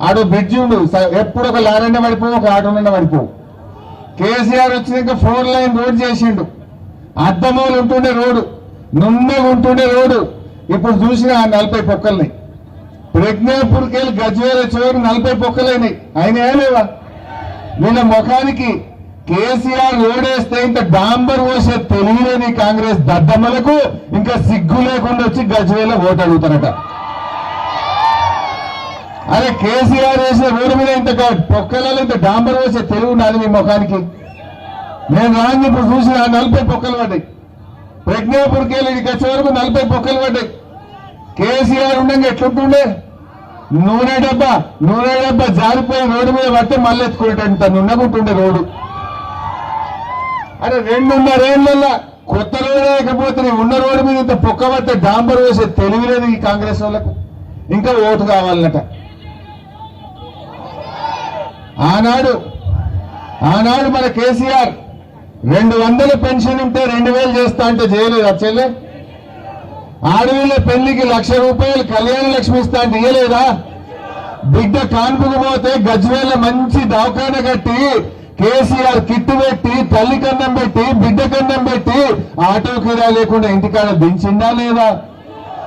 ఆడు బ్రిడ్జి ఉండు ఎప్పుడు ఒక లారన్న పడిపోవు ఒక ఆటోనన్న పడిపోవు. కేసీఆర్ వచ్చినాక 4 లైన్ రోడ్ చేసిండు. అద్దమూలు ఉంటుండే రోడ్డు, నున్నగా ఉంటుండే రోడ్డు, ఇప్పుడు చూసిన 40 పొక్కల్ని. ప్రజ్ఞాపూర్కి వెళ్ళి గజ్వేల చివరికి 40 పొక్కలైనాయి. అయినా లేవా? వీళ్ళ ముఖానికి కేసీఆర్ ఓడేస్తే ఇంత డాంబర్ పోసే తెలియలేని కాంగ్రెస్ దద్దమ్మలకు ఇంకా సిగ్గు లేకుండా వచ్చి గజ్వేల ఓటు అడుగుతారట. అరే కేసీఆర్ వేసిన రోడ్డు మీద ఇంత పొక్కలలో ఇంత డాంబర్ పోసే తెలివి నాది మీ ముఖానికి. నేను రాని ఇప్పుడు చూసిన 40 పొక్కలు పడ్డాయి. ప్రజ్ఞాపూర్కి వెళ్ళి వచ్చే వరకు 40 పొక్కలు పడ్డాయి. కేసీఆర్ ఉండగా ఎట్లుంటుండే? నూనె డబ్బా జారిపోయి రోడ్డు మీద పడితే మళ్ళీ ఎత్తుకునేటంత నున్నగుంటుండే రోడ్డు. అరే 2.5 ఏళ్ళ కొత్త రోడ్డు లేకపోతే ఉన్న రోడ్డు మీద ఇంత పొక్క పడితే డాంబర్ వేసే తెలివి లేదు ఈ కాంగ్రెస్ వాళ్ళకు. ఇంకా ఓటు కావాలన్నట. ఆనాడు మన కేసీఆర్ 200 పెన్షన్ ఉంటే 2000 చేస్తా అంటే చేయలేదు. చెల్లె ఆడవిళ్ళ పెళ్లికి ₹1,00,000 కళ్యాణ లక్ష్మి ఇస్తా అంటే ఇయ్యలేదా? బిడ్డ కాన్పుకు పోతే గజ్వేల మంచి దవాఖాన కట్టి కేసీఆర్ కిట్టు పెట్టి తల్లి కన్నం పెట్టి బిడ్డ కన్నం పెట్టి ఆటో కిరా లేకుండా ఇంటికాడ దించిందా లేదా?